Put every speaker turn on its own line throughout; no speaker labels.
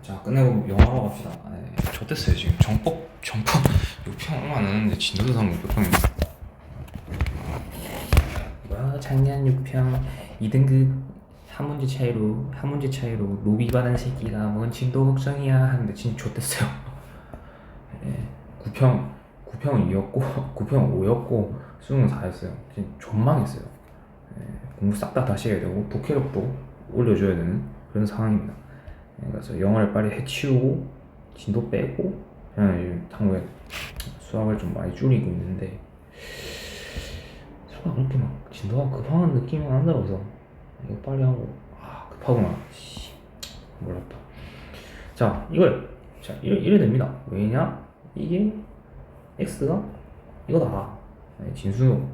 자, 끝내고 영화로 갑시다. 좋댔어요 지금. 정법 6평 얼마 안 했는데 진도도상 600평입니다. 뭐 작년 6평 2등급 한 문제 차이로 노비 받은 새끼가 뭔 진도 걱정이야 하는데 진짜 좋댔어요. 9평 2였고 9평 5였고 수능은 4였어요. 진짜 존망했어요. 공부 싹 다 다시 해야 되고 독해력도 올려줘야 되는 그런 상황입니다. 그래서 영어를 빨리 해치우고 진도 빼고 그냥 이제 당구에 수학을 좀 많이 줄이고 있는데 수학 그렇게 막 진도가 급한 느낌은 안 들어서 이거 빨리 하고 급하구나 몰랐다. 자 이걸 이래 됩니다. 왜냐 이게 x가 이거다. 진수죠.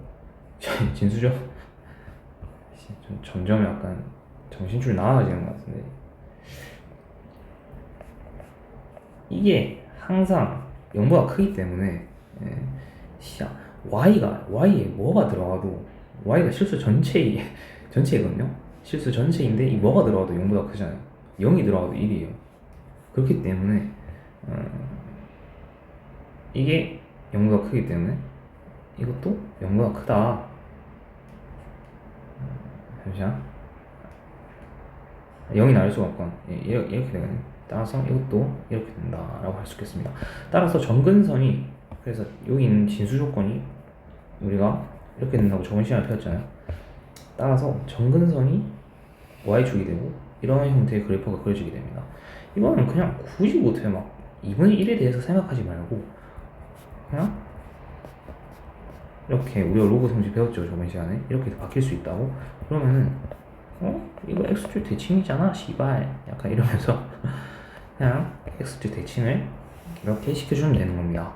점점 약간 정신줄이 나아지는 것 같은데 이게 항상 0보다 크기 때문에 y에 뭐가 들어가도 y가 실수 전체이거든요. 실수 전체인데 이 뭐가 들어가도 0보다 크잖아요. 0이 들어가도 1이에요. 그렇기 때문에 이게 0보다 크기 때문에 이것도 0보다 크다. 잠시만. 0이 나올 수가 없건 이렇게 되거든요. 따라서 이것도 이렇게 된다라고 할 수 있겠습니다. 따라서 정근선이 그래서 여기 있는 진수 조건이 우리가 이렇게 된다고 저번 시간에 배웠잖아요. 따라서 정근선이 y축이 되고 이런 형태의 그래프가 그려지게 됩니다. 이거는 그냥 굳이 못해 막 2분의 1에 대해서 생각하지 말고 그냥 이렇게 우리가 로그 성질 배웠죠 저번 시간에. 이렇게 바뀔 수 있다고 그러면은 이거 x축 대칭이잖아 씨발 약간 이러면서 그냥 x축 대칭을 이렇게 시켜주면 되는 겁니다.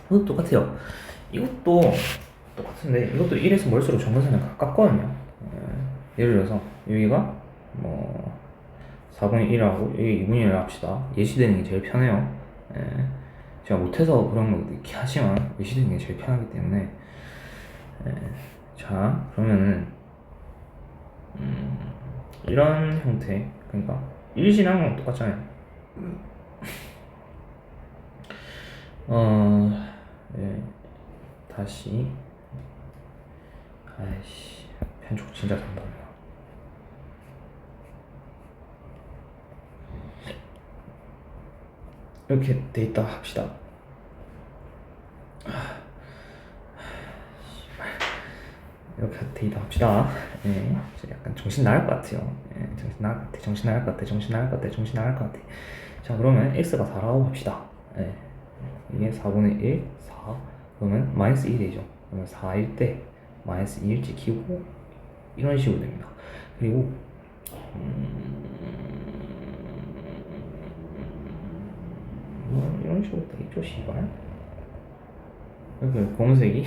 이것도 똑같아요. 이것도 똑같은데 이것도 1에서 멀수록 정근선에 가깝거든요. 예를 들어서 여기가 뭐 4분의 1하고 여기 2분의 1을 합시다. 예시되는 게 제일 편해요. 제가 못해서 그런 거 이렇게 하지만 예시되는 게 제일 편하기 때문에 자 그러면은 이런 형태 그러니까 1진한 건 똑같잖아요. 다시 아이씨 편족 진짜 단단하다. 이렇게 돼 있다 합시다. 이렇게 돼 있다 합시다. 약간 정신 나갈 것 같아요. 정신 나갈 것 같아. 자 그러면 x가 4라고 합시다. 이게 4분의 1, 4 그러면 마이너스 1이 되죠. 그러면 4일 때 마이너스 2일 지키고 이런 식으로 됩니다. 그리고 이런 식으로 되겠죠 씨발. 이렇게 검은색이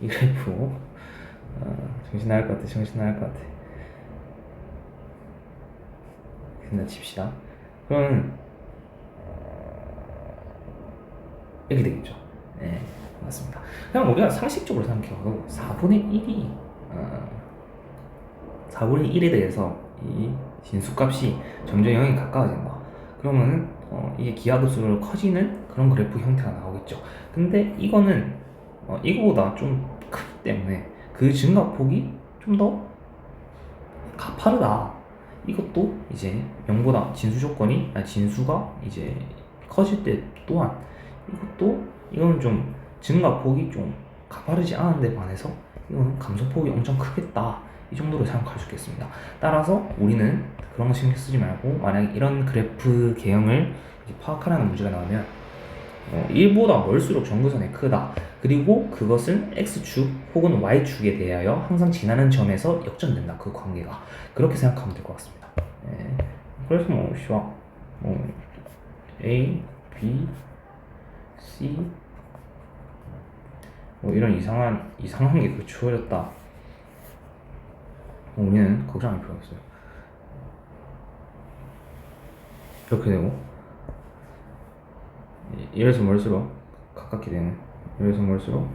이 그래프고 정신 나갈 것 같아. 그냥 칩시다. 그럼 이렇게 되겠죠. 맞습니다. 그냥 우리가 상식적으로 생각해봐도 4분의 1에 대해서 이 진수값이 점점 0에 가까워진다. 그러면은 이게 기하급수로 커지는 그런 그래프 형태가 나오겠죠. 근데 이거는 이거보다 좀 크기 때문에 그 증가폭이 좀 더 가파르다. 이것도 이제 0보다 진수가 이제 커질 때 또한 이거는 좀 증가폭이 좀 가파르지 않은데 반해서 이거는 감소폭이 엄청 크겠다. 이 정도로 생각할 수 있겠습니다. 따라서 우리는 그런 거 신경 쓰지 말고 만약에 이런 그래프 개형을 파악하라는 문제가 나오면 1보다 멀수록 정근선이 크다. 그리고 그것은 x축 혹은 y축에 대하여 항상 지나는 점에서 역전된다. 그 관계가. 그렇게 생각하면 될 것 같습니다. 그래서 A, B, C 이런 이상한 게 주어졌다. 우리는 걱정할 필요 없어요. 이렇게 되고 1에서 멀수록 가깝게 되는 1에서 멀수록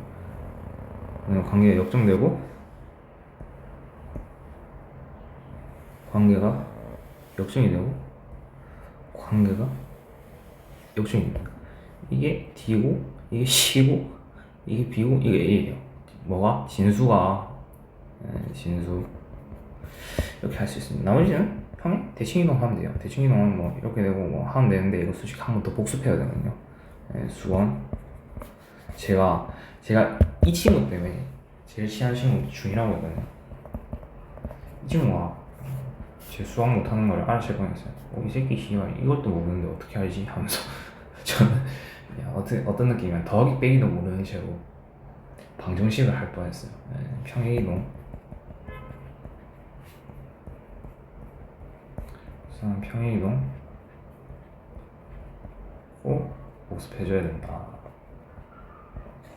관계가 역전되고 관계가 역전이 되고 관계가 역중입니다. 이게 D고 이게 C고 이게 B고 이게 A예요. 뭐가? 진수 이렇게 할 수 있습니다. 나머지는 평행 대칭이동 하면 돼요. 대칭이동은 뭐 이렇게 되고 뭐 하면 되는데 이거 솔직히 한 번 더 복습해야 되거든요. 수원 제가 이 친구 때문에 제일 친한 친구 준이라고 했거든요. 이 친구가 제 수학 못하는 걸 알아챌 뻔했어요. 이 새끼 씨발 이것도 모르는데 어떻게 알지? 하면서 저는 어떤 느낌이면 더하기 빼기도 모르는 채로 방정식을 할 뻔했어요. 평행이동 평행이동 꼭 복습해줘야 된다.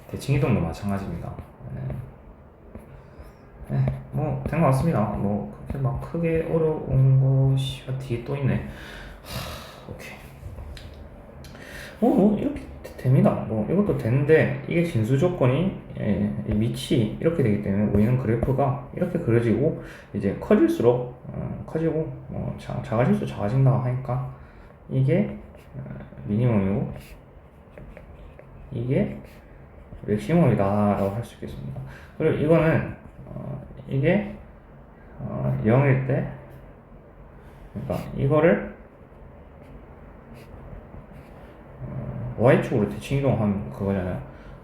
대칭이동도 마찬가지입니다. 뭐 된 것 같습니다. 뭐 그렇게 막 크게 어려운 것이 뒤에 또 있네. 오케이. 뭐 이렇게 됩니다. 뭐 이것도 되는데 이게 진수 조건이 밑이 이렇게 되기 때문에 우리는 그래프가 이렇게 그려지고 이제 커질수록 커지고 작아질수록 작아진다 하니까 이게 미니멈이고 이게 맥시멈이다라고 할 수 있겠습니다. 그리고 이거는 이게 0일 때 그러니까 이거를 Y축으로 대칭 이동하면 그거잖아요.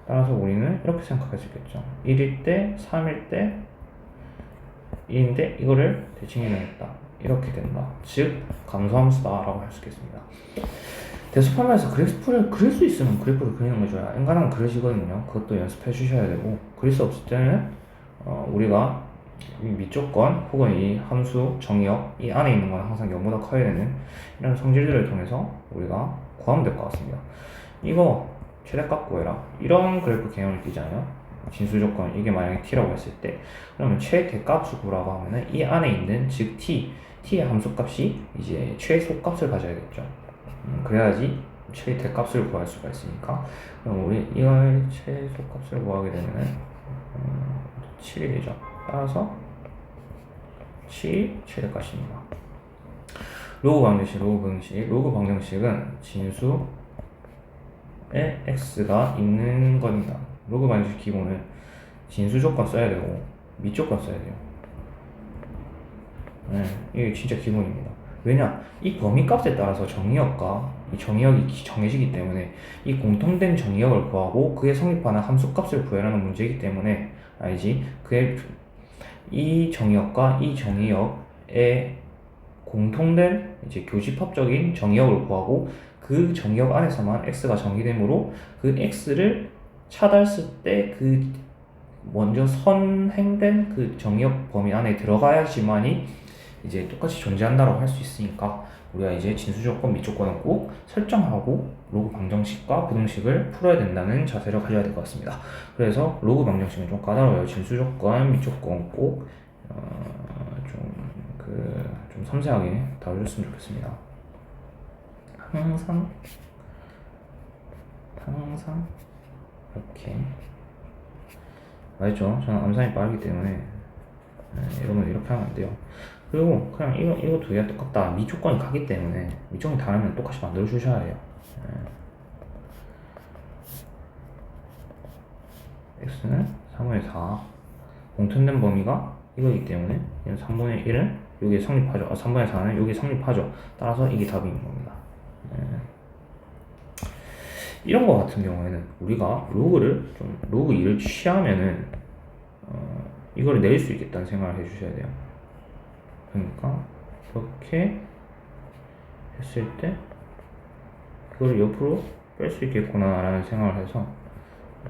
따라서 우리는 이렇게 생각할 수 있겠죠. 1일 때, 3일 때, 2인데 이거를 대칭 이동했다. 이렇게 된다. 즉 감소함수다라고 할 수 있겠습니다. 대수판에서 그래프를 그릴 수 있으면 그래프를 그리는 거 좋아요. 인간은 그려지거든요. 그것도 연습해 주셔야 되고 그릴 수 없을 때는 우리가 이 밑조건 혹은 이 함수 정의역 이 안에 있는 건 항상 0보다 커야 되는 이런 성질들을 통해서 우리가 구하면 될 것 같습니다. 이거 최대값 구해라 이런 그래프 개념을 띄잖아요. 진수조건 이게 만약에 t라고 했을 때 그러면 최대값을 구하라고 하면은 이 안에 있는 즉 t의 함수값이 이제 최소값을 가져야겠죠. 그래야지 최대값을 구할 수가 있으니까 그럼 우리 이걸 최소값을 구하게 되면은 7이 되죠. 따라서 7이 최대값입니다. 로그 방정식은 진수에 x가 있는 겁니다. 로그 방정식 기본은 진수 조건 써야 되고 밑조건 써야 돼요. 이게 진짜 기본입니다. 왜냐? 이 범위값에 따라서 정의역과 이 정의역이 정해지기 때문에 이 공통된 정의역을 구하고 그에 성립하는 함수값을 구해라는 문제이기 때문에 알지? 이 정의역과 이 정의역의 공통된 이제 교집합적인 정의역을 구하고 그 정의역 안에서만 x가 정의되므로 그 x를 찾았을 때 그 먼저 선행된 그 정의역 범위 안에 들어가야지만이 이제 똑같이 존재한다고 할 수 있으니까 우리가 이제 진수조건, 밑조건을 꼭 설정하고 로그 방정식과 부등식을 풀어야 된다는 자세를 가져야 될 것 같습니다. 그래서 로그 방정식은 좀 까다로워요. 진수조건, 밑조건 꼭 좀 섬세하게 다뤄줬으면 좋겠습니다. 항상 이렇게 알죠? 저는 암산이 빠르기 때문에 여러분 이렇게 하면 안 돼요. 그리고 그냥 이거 두 개가 똑같다. 미조건이 같기 때문에 미조건이 다르면 똑같이 만들어 주셔야 해요. x는 3분의 4 공통된 범위가 이거이기 때문에 3분의 1은 여기에 성립하죠. 3분의 4는 여기에 성립하죠. 따라서 이게 답인 겁니다. 이런 거 같은 경우에는 우리가 로그 2를 취하면은 이거를 내릴 수 있겠다는 생각을 해주셔야 돼요. 그러니까 이렇게 했을 때 이거를 옆으로 뺄 수 있겠구나 라는 생각을 해서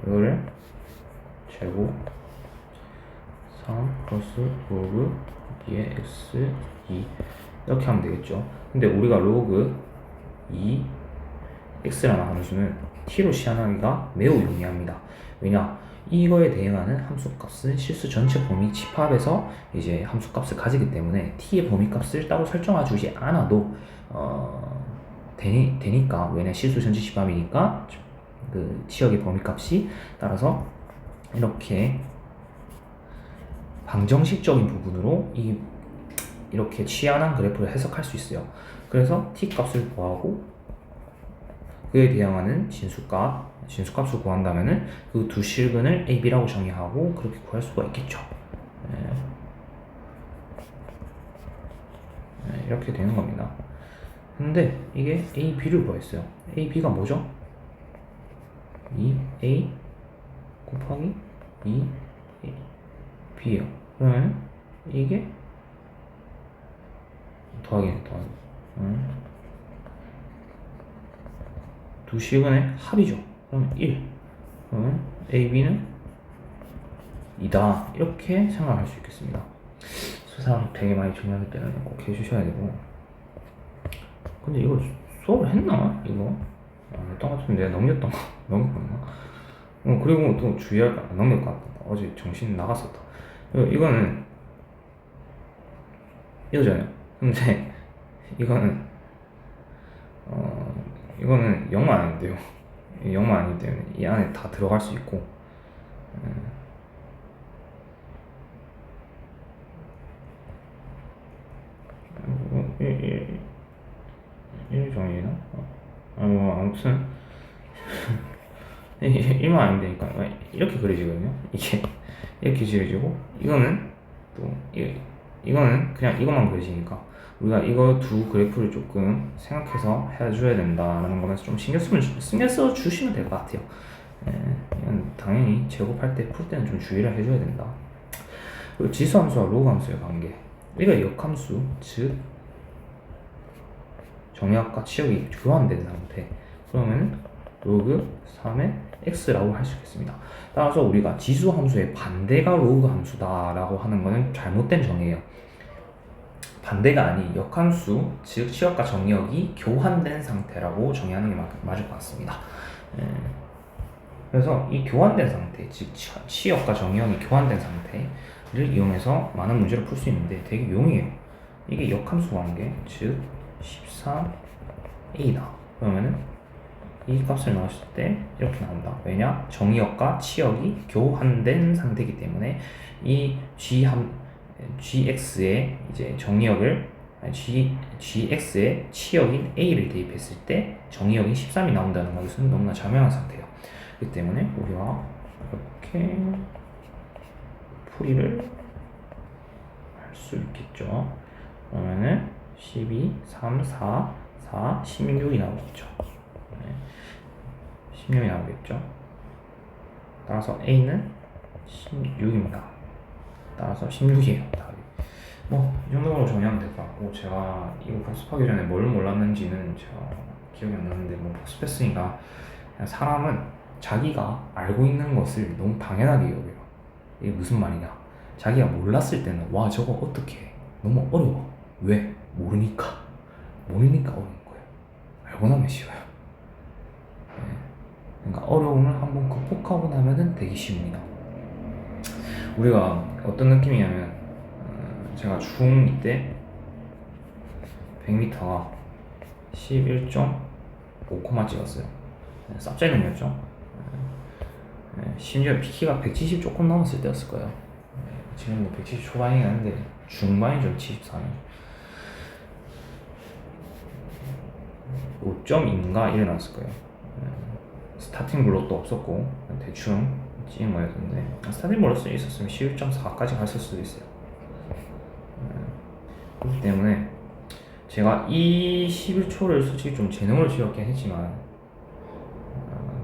이거를 제곱 3 플러스 로그 2의 x 2 이렇게 하면 되겠죠. 근데 우리가 로그 2 x라는 함수는 t로 시한하기가 매우 용이합니다. 왜냐? 이거에 대응하는 함수값은 실수 전체 범위 집합에서 이제 함수값을 가지기 때문에 t의 범위값을 따로 설정해 주지 않아도 되니까. 왜냐? 실수 전체 집합이니까 그 지역의 범위값이 따라서 이렇게 방정식적인 부분으로 이렇게 취한한 그래프를 해석할 수 있어요. 그래서 t 값을 구하고 그에 대응하는 진수값을 구한다면은 그 두 실근을 a, b라고 정의하고 그렇게 구할 수가 있겠죠. 이렇게 되는 겁니다. 근데 이게 a, b를 구했어요. a, b가 뭐죠? 2a 곱하기 2a b예요. 그러면 이게 더하기 두 시근의 합이죠. 그러면 1. 그러면 a, b는 2다. 이렇게 생각할 수 있겠습니다. 수상 되게 많이 중요하기 때문에 꼭 해주셔야 되고. 근데 이거 수업을 했나? 이거? 했던 것 같은데 내가 넘겼나? 그리고 또 주의할 거 넘길 것 같다. 어제 정신 나갔었다. 이거는 이거잖아요. 근데 이거는 이거는 0만 아닌데요. 0만 아니기 때문에 이 안에 다 들어갈 수 있고. 일 정이나? 아무튼 1만 아니면 되니까 이렇게 그려지거든요. 이게 이렇게 그려지고 이거는 또 이거는 그냥 이것만 그려지니까 우리가 이거 두 그래프를 조금 생각해서 해줘야 된다라는 거는 좀 신경 써 주시면 될 것 같아요. 이건 당연히 제곱할 때 풀 때는 좀 주의를 해줘야 된다. 그리고 지수함수와 로그함수의 관계. 이거 역함수, 즉 정의합과 치역이 교환된 상태. 그러면 로그 3의 x라고 할 수 있겠습니다. 따라서 우리가 지수 함수의 반대가 로그 함수다라고 하는 것은 잘못된 정의예요. 반대가 아닌 역함수, 즉 치역과 정의역이 교환된 상태라고 정의하는 게 맞을 것 같습니다. 그래서 이 교환된 상태, 즉 치역과 정의역이 교환된 상태를 이용해서 많은 문제를 풀 수 있는데 되게 용이해요. 이게 역함수 관계, 즉 14a다. 그러면은 이 값을 넣었을 때 이렇게 나온다. 왜냐? 정의역과 치역이 교환된 상태이기 때문에 이 gx의 이제 정의역을 gx의 치역인 a를 대입했을 때 정의역인 13이 나온다는 것은 너무나 자명한 상태예요. 그렇기 때문에 우리가 이렇게 풀이를 할 수 있겠죠. 그러면은 12, 3, 4, 4, 16이 나오겠죠. 16이 나오겠죠. 따라서 A는 16입니다. 따라서 16이에요. 답이. 이 정도로 정리하면 될 것 같고, 제가 이거 복습하기 전에 뭘 몰랐는지는 제가 기억이 안 나는데, 복습했으니까, 그냥 사람은 자기가 알고 있는 것을 너무 당연하게 여겨요. 이게 무슨 말이냐. 자기가 몰랐을 때는, 와, 저거 어떻게 해. 너무 어려워. 왜? 모르니까 어려운 거예요. 알고 나면 쉬워요. 그러니까 어려움을 한번 극복하고 나면은 되게 쉽니다. 우리가 어떤 느낌이냐면 제가 중2 때 100m가 11.5 찍었어요. 쌉짜이놈이었죠. 심지어 키가 170 조금 넘었을 때였을 거예요. 지금 뭐 170 초반이긴 한데 중반이죠. 74년 5.2인가 이래 나왔을 거예요. 스타팅 블록도 없었고 대충 찍은 거였는데 스타팅 블록이 있었으면 11.4까지 갔을 수도 있어요. 그렇기 때문에 제가 이 11초를 솔직히 좀 재능으로 지었긴 했지만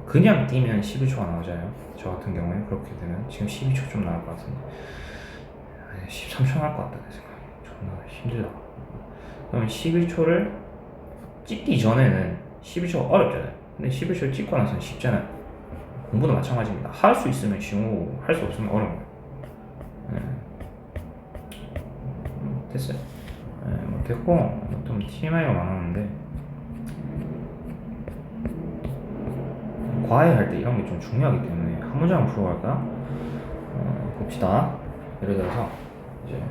그냥 뛰면 11초가 나오잖아요. 저 같은 경우에 그렇게 되면 지금 12초 좀 나올 것 같은데 13초 나올 것 같다는 생각이 존나 힘들다. 그러면 11초를 찍기 전에는 11초가 어렵잖아요. 근데 11초를 찍고 나서는 쉽잖아요. 공부도 마찬가지입니다. 할 수 있으면 쉬우고 할 수 없으면 어려운 거예요. 됐어요. 됐고 좀 TMI가 많았는데 과외할 때 이런 게 좀 중요하기 때문에 한 문장을 풀어갈까? 봅시다. 예를 들어서 이제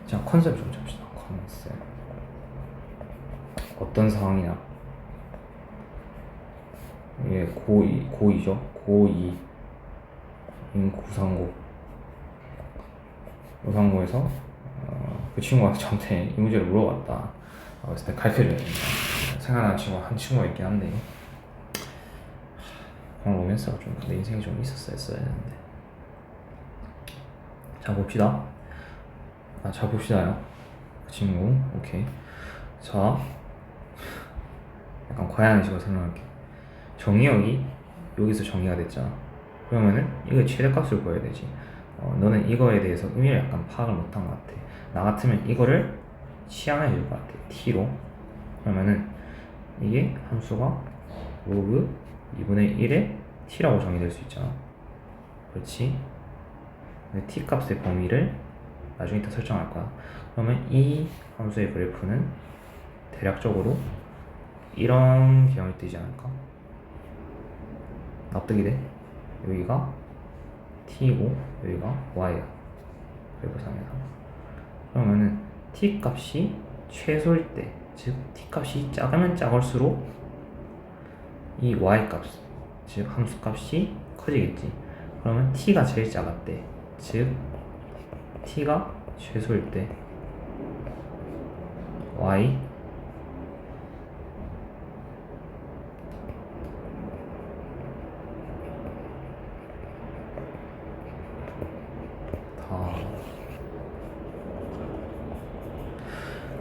자 컨셉 좀 잡시다. 컨셉 어떤 상황이냐? 이게 고2죠. 고2인 고상고에서 그 친구가 저한테 이 문제를 물어봤다. 그래서 내가 가르쳐줘야 된다. 생각나는 친구가 한 친구가 있긴 한데 그런 로맨스가 좀 내 인생에 좀 있었어야 했는데. 자 봅시다. 자 봅시다요. 그 친구 오케이. 자 약간 과양의 식으로 설명할게. 정의역이 여기서 정의가 됐잖아. 그러면은 이거 최대값을 구해야 되지. 너는 이거에 대해서 의미를 약간 파악을 못한 것 같아. 나 같으면 이거를 치환해 줄 것 같아. t로. 그러면은 이게 함수가 로그 2분의 1의 t라고 정의될 수 있잖아. 그렇지? t 값의 범위를 나중에 이따 설정할 거야. 그러면 이 함수의 그래프는 대략적으로 이런 기형이 뜨지 않을까? 납득이 돼? 여기가 t이고 여기가 y야. 그래프상에서. 그러면은 t 값이 최소일 때, 즉 t 값이 작으면 작을수록 이 y 값, 즉 함수 값이 커지겠지. 그러면 t가 제일 작았대. 즉 t가 최소일 때 y 다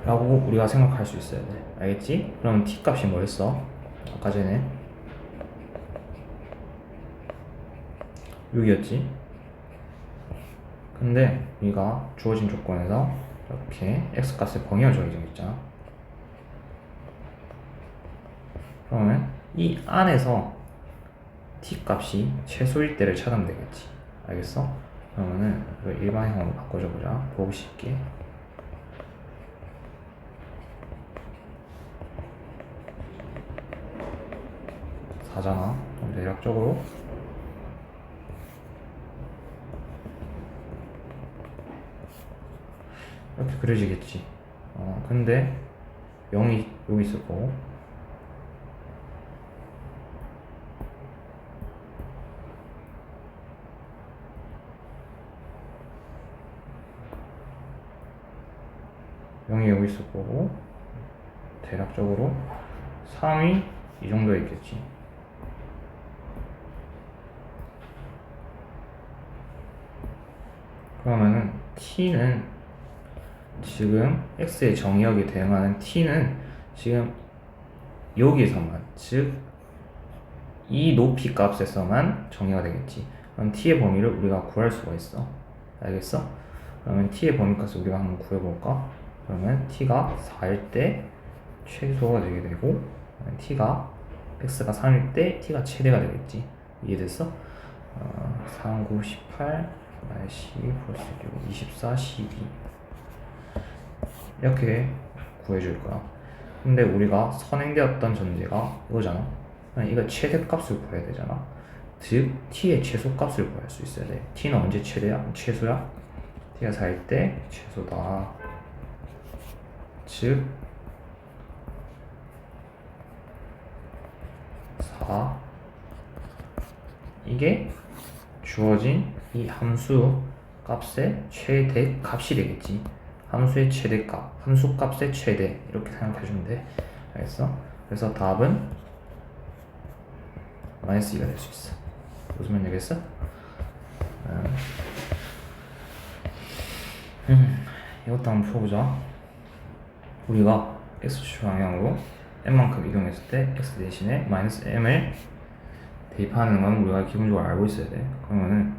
라고 우리가 생각할 수 있어야 돼. 알겠지? 그럼 t 값이 뭐였어? 아까 전에 6이었지? 근데 우리가 주어진 조건에서 이렇게 x 값의 범위가 정해져 있잖아. 그러면 이 안에서 t 값이 최소일 때를 찾으면 되겠지. 알겠어? 그러면은 이걸 일반형으로 바꿔줘 보자. 보기 쉽게. 4잖아. 그럼 대략적으로 이렇게 그려지겠지. 근데 0이 여기 있을 거고, 여기 있을 거고, 대략적으로 3이 이 정도에 있겠지. 그러면은 t는 지금 x의 정의역에 대응하는 t는 지금 여기서만, 즉 이 높이 값에서만 정의가 되겠지. 그럼 t의 범위를 우리가 구할 수가 있어. 알겠어? 그러면 t의 범위값을 우리가 한번 구해볼까? 그러면 t가 4일 때 최소가 되게 되고, t가 x가 3일 때 t가 최대가 되겠지. 이해됐어? 3, 9, 18, 12, 플러스 6, 24, 12 이렇게 구해줄 거야. 근데 우리가 선행되었던 전제가 이거잖아. 이거 최대값을 구해야 되잖아. 즉 t의 최소값을 구할 수 있어야 돼. t는 언제 최대야? 최소야? t가 4일 때 최소다. 즉 4 이게 주어진 이 함수 값의 최대값이 되겠지. 함수의 최대값, 함수 값의 최대, 이렇게 생각해주면 돼. 알겠어? 그래서 답은 마이너스 2가 될 수 있어. 무슨 말인지 알겠어? 이것도 한번 풀어보자. 우리가 x축 방향으로 m만큼 이동했을 때 x 대신에 마이너스 m을 대입하는 건 우리가 기본적으로 알고 있어야 돼. 그러면은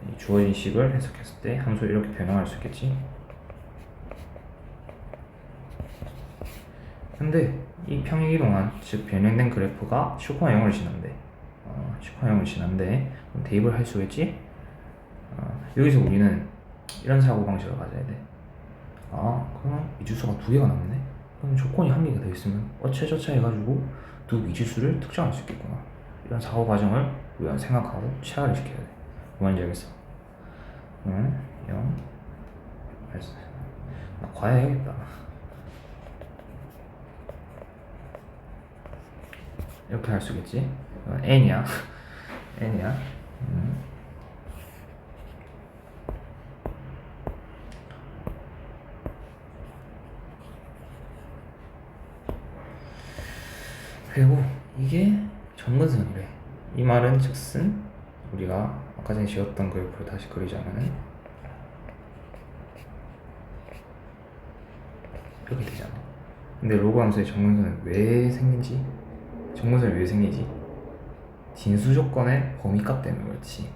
이 주어진 식을 해석했을 때 함수를 이렇게 변형할 수 있겠지. 근데 이 평행이동한, 즉 변형된 그래프가 슈퍼 0을 지난대. 슈퍼 0을 지난대. 그럼 대입을 할 수 있지? 여기서 우리는 이런 사고방식을 가져야 돼. 그럼 미지수가 두 개가 남네? 그럼 조건이 한 개가 더 있으면 어째저째 해가지고 두 미지수를 특정할 수 있겠구나. 이런 사고 과정을 우리가 생각하고 체화를 시켜야 돼. 뭔지 알겠어? 0 알았어. 나 과외해야겠다. 이렇게 할 수 있겠지? n이야. n이야. 그리고 이게 정근선이래. 이 말은 즉슨 우리가 아까 전에 지었던 그래프를 다시 그리자면은 이렇게 되잖아. 근데 로그 함수의 정근선은 왜 생긴지, 정근선이 왜 생기지? 진수 조건의 범위값 때문에 그렇지.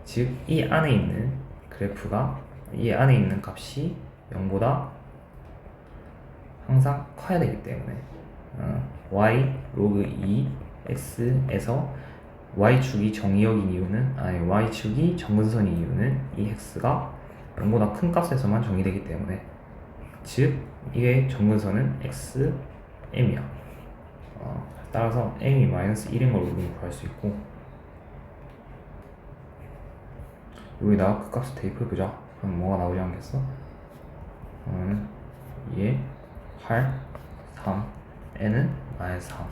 즉 이 안에 있는 그래프가, 이 안에 있는 값이 0보다 항상 커야 되기 때문에 y 로그 2 x에서 y축이 정의역인 이유는, 아니 y축이 정근선인 이유는 이 x가 0보다 큰 값에서만 정의되기 때문에, 즉 이게 정근선은 xm이야. 따라서 m이 마이너스 1인 걸 우리는 구할 수 있고, 여기다가 그 값을 대입해보자. 그럼 뭐가 나오지 않겠어? 2에 8, 3, n은 마이너스 3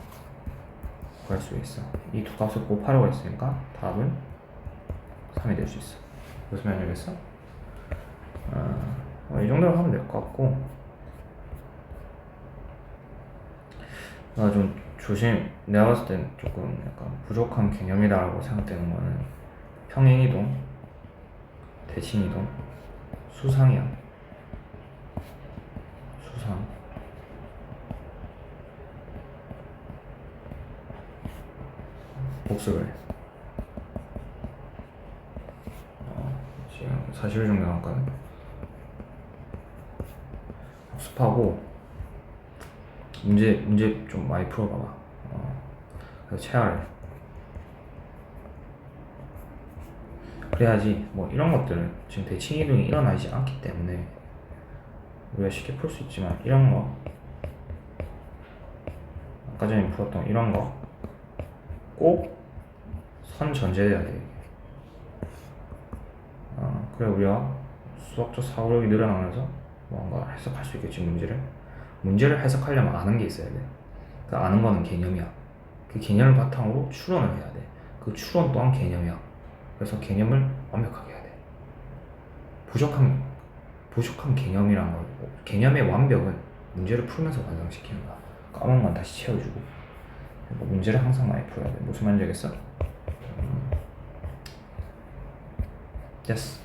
구할 수 있어. 이 두 값을 곱하려고 했으니까 답은 3이 될 수 있어. 무슨 말인지 알겠어? 이 정도로 하면 될 것 같고, 좀 내가 봤을 땐 조금 약간 부족한 개념이라고 생각되는 거는 평행이동, 대칭이동, 수상이야. 수상. 복습을 해. 지금 40일 정도 남았거든. 복습하고 문제 좀 많이 풀어봐봐. 그래서 체화를 해. 그래야지 뭐 이런 것들은 지금 대칭 이동이 일어나지 않기 때문에 우리가 쉽게 풀 수 있지만, 이런 거 아까 전에 풀었던 이런 거 꼭 선 전제돼야 돼. 그래 우리가 수학적 사고력이 늘어나면서 뭔가 해석할 수 있겠지. 문제를 해석하려면 아는 게 있어야 돼. 그 아는 거는 개념이야. 그 개념을 바탕으로 추론을 해야 돼. 그 추론 또한 개념이야. 그래서 개념을 완벽하게 해야 돼. 부족한 개념이란 걸, 개념의 완벽은 문제를 풀면서 완성시키는 거야. 까먹은 건 다시 채워주고, 문제를 항상 많이 풀어야 돼. 무슨 말인지 알겠어? 됐어.